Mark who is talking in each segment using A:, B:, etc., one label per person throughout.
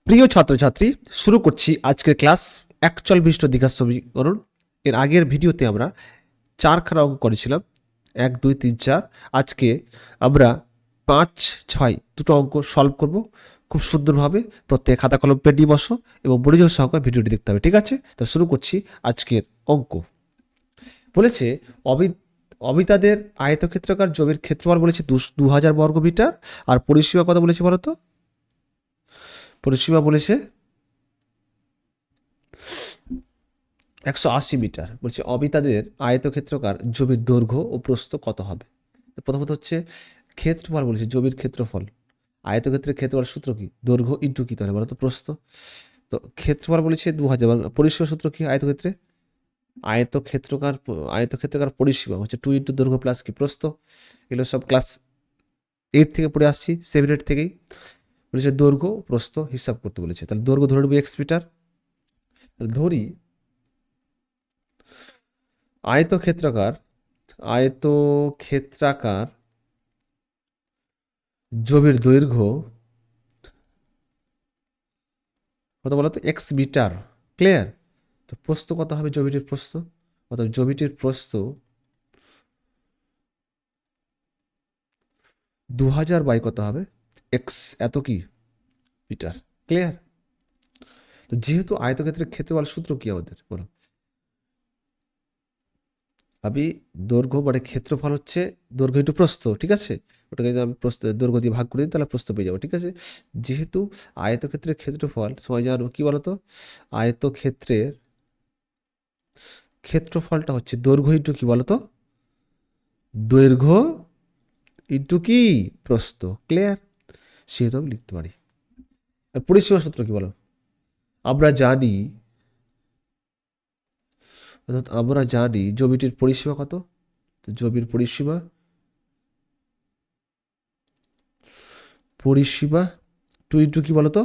A: প্রিয় ছাত্রছাত্রী, শুরু করছি আজকের ক্লাস একচল বিশিষ্ট দ্বিঘাত সমীকরণ। এর আগের ভিডিওতে আমরা 4খানা অঙ্ক করেছিলাম, 1, 2, 3, 4। আজকে আমরা 5, 6 দুটো অঙ্ক সলভ করব খুব সুন্দরভাবে। প্রত্যেক খাতা কলম পেন নিয়ে বসো এবং মনোযোগ সহকারে ভিডিওটি দেখতে হবে, ঠিক আছে? তো শুরু করছি আজকের অঙ্ক। বলেছে অবিতাদের আয়তক্ষেত্রাকার জমির ক্ষেত্রফল বলেছে 2000 বর্গমিটার, আর পরিসীমা কত বলেছে বলো তো? পরিসীমা বলেছে 180 মিটার। বলছে অবিতাদের আয়তক্ষেত্রাকার জমির দৈর্ঘ্য ও প্রস্থ কত হবে? প্রথমত হচ্ছে ক্ষেত্রফল বলেছে, জমির ক্ষেত্রফল। আয়তক্ষেত্রের ক্ষেত্রফল সূত্র কি? দৈর্ঘ্য ইন্টু কি তাহলে বলো তো? প্রস্থ। তো ক্ষেত্রফল বলেছে 2000, পরিসীমা সূত্র কি আয়তক্ষেত্রে? আয়তক্ষেত্রাকার পরিসীমা হচ্ছে 2 ইন্টু দৈর্ঘ্য প্লাস কি প্রস্থ। এগুলো সব ক্লাস 8 থেকে পড়ে আসছি, 7, 8 থেকেই। বলেছে দৈর্ঘ্য প্রস্থ হিসাব করতে বলেছে। তাহলে দৈর্ঘ্য ধরে নেবো x মিটার। ধরি আয়তক্ষেত্রাকার জমির দৈর্ঘ্য কত বলতো? X metre. ক্লিয়ার? তো প্রস্থ কত হবে জমিটির প্রস্থ? অর্থাৎ জমিটির প্রস্থ 2000 বাই কত হবে? এক্স, এত কি মিটার। ক্লিয়ার? তো যেহেতু আয়তক্ষেত্রের ক্ষেত্রফল সূত্র কি আমাদের বলো? আমি দৈর্ঘ্য মানে ক্ষেত্রফল হচ্ছে দৈর্ঘ্য ইন্টু প্রস্থ, ঠিক আছে? ওটাকে যদি আমি প্রস্থ দৈর্ঘ্য দিয়ে ভাগ করে দিই তাহলে প্রস্থ পেয়ে যাবো, ঠিক আছে? যেহেতু আয়তক্ষেত্রের ক্ষেত্রফল সবাই জানো কি বলতো? আয়তক্ষেত্রের ক্ষেত্রফলটা হচ্ছে দৈর্ঘ্য ইন্টু কি বলতো? দৈর্ঘ্য ইন্টু কি প্রস্থ। ক্লিয়ার? সেহেতু আমি লিখতে পারি। আর পরিসীমা সূত্র কি বলো? আমরা জানি, অর্থাৎ আমরা জানি জমিটির পরিসীমা কত? তো জমির পরিসীমা 2 ইন্টু কি বলতো?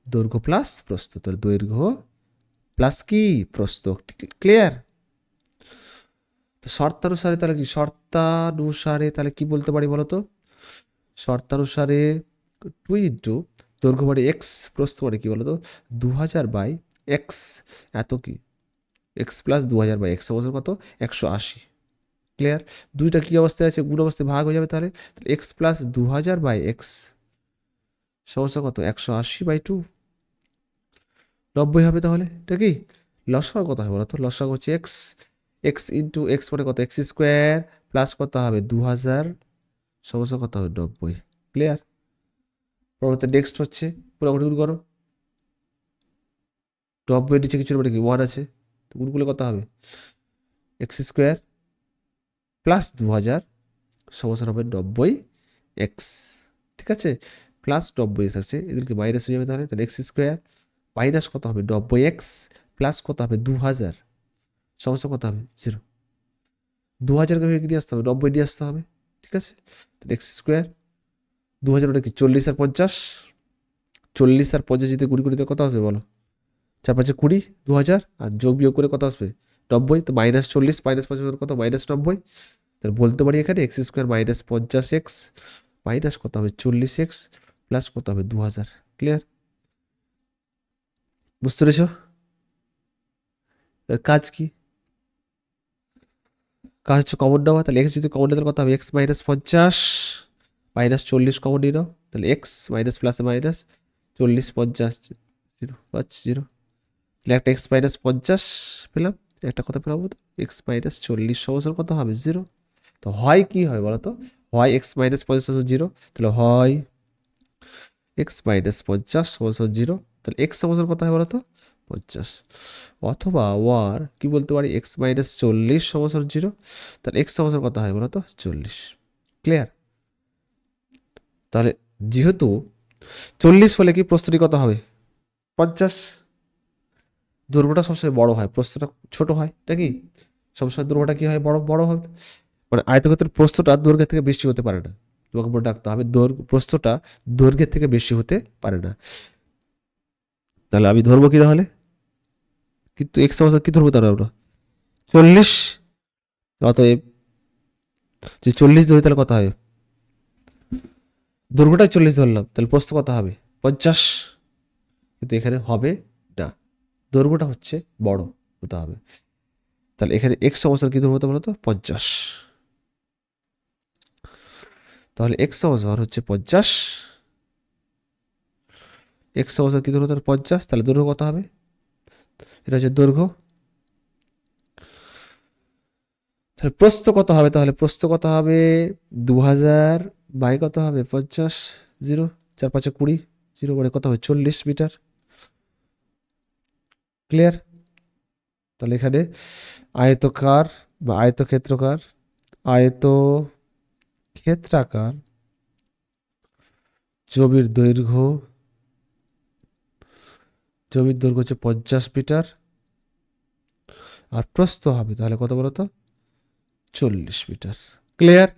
A: দৈর্ঘ্য প্লাস প্রস্থ। তাহলে দৈর্ঘ্য প্লাস কি প্রস্থ। ক্লিয়ার? তো শর্তানুসারে তাহলে কি? শর্তানুসারে তাহলে কি বলতে পারি বলতো? শর্তানুসারে 2 ইন্টু দৈর্ঘ্য মানে এক্স, প্রস্থ মানে কি বলতো? 2000 বাই এক্স, এত কি এক্স প্লাস 2000 বাই এক্স অবস্থা কত? 180। ক্লিয়ার? দুইটা কি অবস্থায় আছে? গুণ অবস্থায় ভাগ হয়ে যাবে। তাহলে এক্স প্লাস 2000 বাই এক্স সমস্যা কত? 180 বাই 2, 90 হবে। তাহলে এটা কি লসাগু কত হবে বলতো? লসাগু হচ্ছে এক্স, এক্স ইন্টু এক্স মানে কত? এক্স স্কোয়ার প্লাস কত হবে? 2000 সমস্যা কত হবে? 90। ক্লিয়ার? পরবর্তী নেক্সট হচ্ছে পুরো গুণ করো। 90 নিচে কিছু মানে কি 1 আছে, তো গুণ করলে কত হবে? এক্স স্কোয়ার প্লাস 2000 সমস্যা হবে 90 এক্স, ঠিক আছে? প্লাস 90 এক্স আছে, এদেরকে মাইনাস হয়ে যাবে। তাহলে তাহলে এক্স স্কোয়ার মাইনাস কত হবে? 90 এক্স প্লাস কত হবে? 2000 সমস্যা কত হবে? 0। 2000কে দিয়ে আসতে হবে, 90 দিয়ে আসতে হবে, ঠিক আছে? তাহলে এক্স স্কোয়ার 2000 ওটা কি 40 আর 50, 40 আর 50 যদি কুড়ি কুড়িতে কত আসবে বলো? 4 5 20, 2000 আর যোগ বিয়োগ করে কত আসবে? 90। তো মাইনাস 40 মাইনাস 50 কত? মাইনাস 90। তাহলে বলতে পারি এখানে x square minus 50 x minus কত হবে? 40 এক্স প্লাস কত হবে? 2000। ক্লিয়ার? বুঝতে পেরেছ? এর কাজ কি? কাজ হচ্ছে কমন নেওয়া। তাহলে এক্স যদি কমন নিতে কত হবে? এক্স মাইনাস 50 মাইনাস 40 কমন নিয়ে নাও। তাহলে এক্স মাইনাস প্লাসে মাইনাস 40 50 0 5 0। তাহলে একটা এক্স মাইনাস 50 পেলাম, একটা কথা পেলাম তো এক্স মাইনাস 40 সমস্যার কত হবে? 0। তো হয় কি হয় বলো তো? হয় এক্স মাইনাস 50 0, তাহলে হয় এক্স মাইনাস 50 সমস্যা 0। তাহলে এক্স সমস্যার কত হয় বলো তো? 50। অথবা ওয়ার কি বলতে পারি? এক্স মাইনাস 40 সমস্যার 0, তাহলে এক্স সমস্যার কত হয় বলো তো? 40। ক্লিয়ার? তাহলে যেহেতু 40 হলে কি প্রস্থটি কত হবে? 50। দৈর্ঘ্যটা সবসময় বড় হয়, প্রস্থটা ছোট হয়, নাকি? সবসময় দৈর্ঘ্যটা কি হয়? বড় বড় হবে। মানে আয়তক্ষেত্রের প্রস্থটা দৈর্ঘ্যের থেকে বেশি হতে পারে না। তোমাকে মনে রাখতে হবে প্রস্থটা দৈর্ঘ্যের থেকে বেশি হতে পারে না। তাহলে আমি ধরবো কি তাহলে? কিন্তু এক্স সমস্যা কি ধরবো তাহলে আমরা? 40। অতএব যে 40 ধরি তাহলে কত হবে? দৈর্ঘ্যটাই 40 ধরলাম, তাহলে প্রস্থ কত হবে? 50। কিন্তু এখানে হবে না, দৈর্ঘ্যটা হচ্ছে বড় হতে হবে। তাহলে এখানে এক্স সমস্যার কী দৈর্ঘ্য হতে বলো তো 50। তাহলে এক্স সমস্যার হচ্ছে 50, এক্স সমস্যার কী দৈর্ঘ্য হতে 50, তাহলে দৈর্ঘ্য কত হবে? এটা হচ্ছে দৈর্ঘ্য। তাহলে প্রস্থ কত হবে? তাহলে প্রস্থ কত হবে? 2000 বাই কত হবে? 50, 0, 4 5 20, 0 মানে কত হবে? 40 মিটার। ক্লিয়ার? তাহলে এখানে আয়তকার বা আয়তক্ষেত্রাকার জমির দৈর্ঘ্য হচ্ছে 50 মিটার, আর প্রস্থ হবে তাহলে কত বলো তো? 40 মিটার। ক্লিয়ার?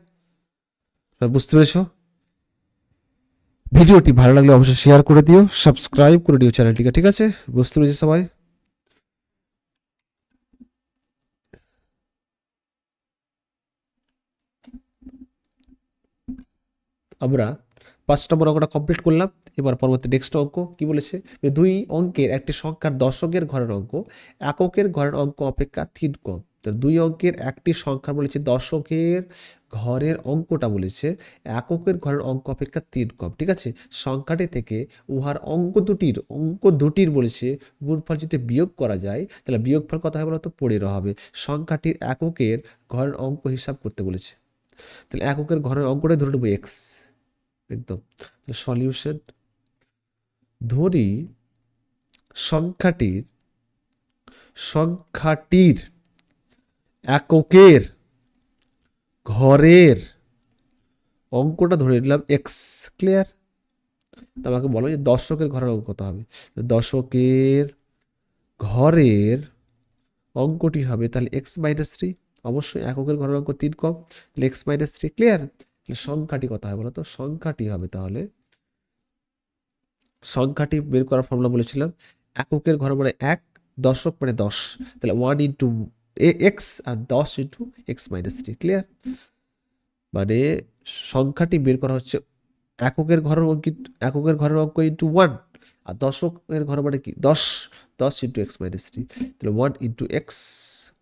A: বুঝতে পেরেছো? ভিডিওটি ভালো লাগলে অবশ্যই শেয়ার করে দিও, সাবস্ক্রাইব করে দিও চ্যানেলটিকে। ঠিক আছে? বুঝতে পেরেছি সবাই? আমরা 5 নম্বর অঙ্কটা কমপ্লিট করলাম। এবার পরবর্তী নেক্সট অঙ্ক কি বলেছে? যে দুই অঙ্কের একটি সংখ্যার দশকের ঘরের অঙ্ক এককের ঘরের অঙ্ক অপেক্ষা 3 কম। তো দুই অঙ্কের একটি সংখ্যা বলেছে দশকের ঘরের অঙ্কটা বলেছে এককের ঘরের অঙ্ক অপেক্ষা 3 কম। ঠিক আছে? সংখ্যাটি থেকে উহার অঙ্ক দুটির বলেছে গুণফল যদি বিয়োগ করা যায় তাহলে বিয়োগফল কত হবে বলতো? 15 হবে। সংখ্যাটির এককের ঘরের অঙ্ক হিসাব করতে বলেছে। তাহলে এককের ঘরের অঙ্কটাই ধরে নেবো এক্স। একদম। সলিউশন, ধরি সংখ্যাটির এককের ঘরের অঙ্কটা ধরে নিলাম এক্স। ক্লিয়ার? তো আমাকে বলো যে দশকের ঘরের অঙ্ক কত হবে? দশকের ঘরের অঙ্কটি হবে তাহলে এক্স মাইনাস 3। অবশ্যই এককের ঘরের অঙ্ক 3 কম, তাহলে এক্স মাইনাস 3। ক্লিয়ার? সংখ্যাটি কত হবে বলো তো? সংখ্যাটি হবে তাহলে, সংখ্যাটি বের করার ফর্মুলা বলেছিলাম এককের ঘর মানে 1, দশক মানে 10, তাহলে 1 ইন্টু এক্স আর 10 ইন্টু এক্স মাইনাস 3। ক্লিয়ার? মানে সংখ্যাটি বের করা হচ্ছে এককের ঘরের অঙ্ক ইন্টু 1, আর দশকের ঘর মানে কি 10 ইন্টু এক্স মাইনাস 3, তাহলে 1 into x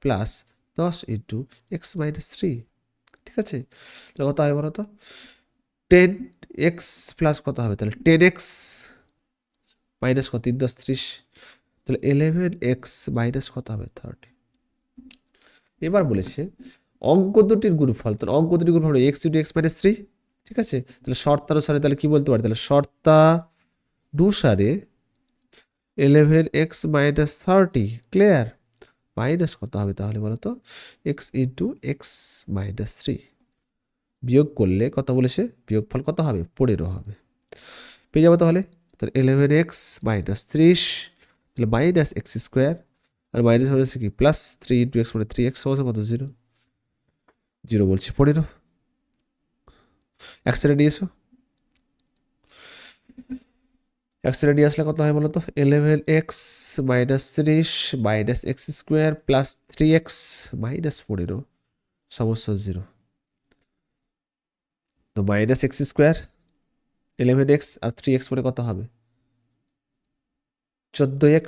A: plus 10 into x minus 3। ঠিক আছে? তাহলে কত হবে বলো তো? 10x প্লাস কত হবে? তাহলে 10x মাইনাস কত? 3 10 30, তাহলে 11x মাইনাস কত হবে? 30। এবার বলেছে অঙ্ক দুটির গুণফল, তাহলে অঙ্ক দুটির গুণফল হলো এক্স ইন্টু এক্স মাইনাস 3। ঠিক আছে? তাহলে শর্তানুসারে তাহলে কি বলতে পারি? তাহলে শর্তানুসারে 11x মাইনাস 30। ক্লিয়ার? মাইনাস কত হবে তাহলে বলো তো? X into x minus 3। বিয়োগ করলে কত বলেছে? বিয়োগফল কত হবে? 15 হবে। পেয়ে যাবো তাহলে। তাহলে 11x মাইনাস 30, তাহলে মাইনাস এক্স স্কোয়ার, আর মাইনাস হচ্ছে কি প্লাস 3 ইন্টু এক্স মানে 3x সমান কত? 0। 0 বলছি 15। একসাথে নিয়ে এসো। একসাথে নিয়ে আসলে কত হয় বলো তো? 11x minus 30 minus x square plus 3x minus 15 সমস্যা 0। তো মাইনাস এক্স স্কোয়ার 11x আর 3x মানে কত হবে? 14x,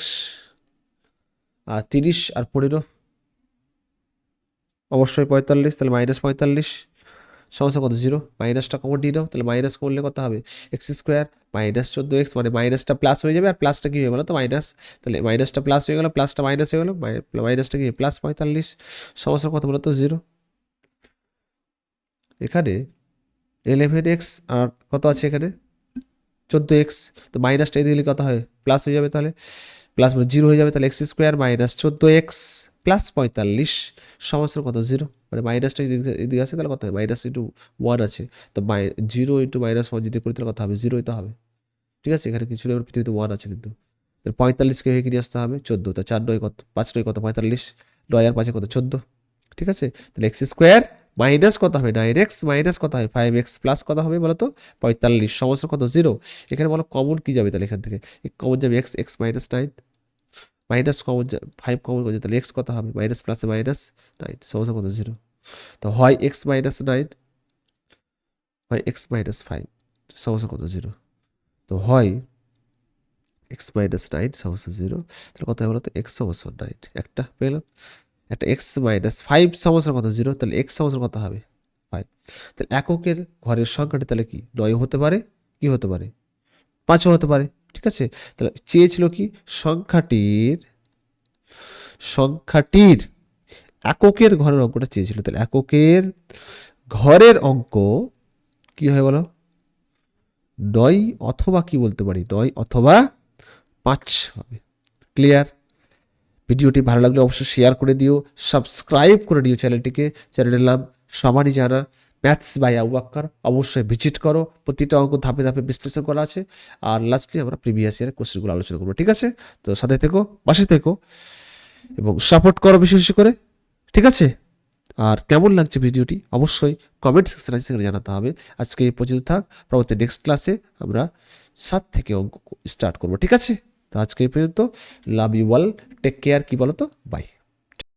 A: আর 30 আর 15 অবশ্যই 45, তাহলে মাইনাস 45 সমস্যা কত? 0। মাইনাসটা কমন নিয়ে নাও, তাহলে মাইনাস করলে কত হবে? এক্স স্কোয়ার মাইনাস 14x, মানে মাইনাসটা প্লাস হয়ে যাবে, আর প্লাসটা কি হয়ে গেলো তো? মাইনাস। তাহলে মাইনাসটা প্লাস হয়ে গেলো, প্লাসটা মাইনাস হয়ে গেলো, মাইনাসটা কি প্লাস 45 সমস্যা কত বলো তো? 0। এখানে 11x আর কত আছে এখানে? 14x, তো মাইনাসটা এদিকে দিলে কত হয়? প্লাস হয়ে যাবে, তাহলে প্লাস 0 হয়ে যাবে, তাহলে x square minus 14x plus 45 সমস্যা কত? 0। মানে মাইনাসটা এদিকে আছে, তাহলে কত হয়? মাইনাস ইন্টু 1 আছে, তো 0 ইন্টু মাইনাস 1 যদি করি তাহলে কত হবে? 0 তো হবে। ঠিক আছে? এখানে কিছু নেই, পৃথিবীতে 1 আছে কিন্তু। 45কে হয়ে নিয়ে আসতে হবে 14, তা 4 নয় কত? 5 নয় কত? 45, 9 আর 5 কত? 14। ঠিক আছে? তাহলে এক্স স্কোয়ার মাইনাস কত হবে? 9x মাইনাস কত হয়? 5x প্লাস কত হবে বলো তো? 45 সমস্যা কত? 0। এখানে বলো কমন কি যাবে? তাহলে এখান থেকে কমন যাবে x minus 9, minus common 5 common করছে, তাহলে এক্স কত হবে? মাইনাস প্লাসে মাইনাস 9 সমস্যা কত? 0। তো হয় এক্স মাইনাস 9, হয় এক্স মাইনাস 5 সমস্যা কত? 0। তো হয় এক্স মাইনাস 9 সমস্ত 0, তাহলে কত হয় বলো তো এক্স সমস্ত 9, একটা পেলাম। একটা এক্স মাইনাস 5 সমস্ত কত 0, তাহলে এক্স সমস্ত কত হবে 5। তাহলে এককের ঘরের সংখ্যাটি তাহলে কি 9 হতে পারে, কি হতে পারে 5ও হতে পারে, ঠিক আছে। তাহলে চেয়েছিল কি সংখ্যাটির এককের ঘরের অঙ্কটা চেয়েছিল, তাহলে এককের ঘরের অঙ্ক কি হয় বলো 9 অথবা কি বলতে পারি 9 অথবা 5 হবে। ক্লিয়ার? ভিডিওটি ভালো লাগলে অবশ্যই শেয়ার করে দিও, সাবস্ক্রাইব করে দিও চ্যানেলটিকে। চ্যানেলের নাম সবারই জানা ম্যাথস বাই আবু বাক্কার, অবশ্যই ভিজিট করো, প্রতিটা অঙ্ক ধাপে ধাপে বিশ্লেষণ করা আছে। আর লাস্টলি আমরা প্রিভিয়াস ইয়ারের কোশ্চেনগুলো আলোচনা করবো, ঠিক আছে। তো সাথে থেকো, পাশে থেকো এবং সাপোর্ট করো বেশি বেশি করে, ঠিক আছে। আর কেমন লাগছে ভিডিওটি অবশ্যই কমেন্ট সেকশনে সেখানে জানাতে হবে। আজকে এই পর্যন্ত থাক, পরবর্তী নেক্সট ক্লাসে আমরা 7 থেকে অঙ্ক স্টার্ট করবো, ঠিক আছে। তো আজকে এই পর্যন্ত, love you all, take care, কি বলো তো, বাই।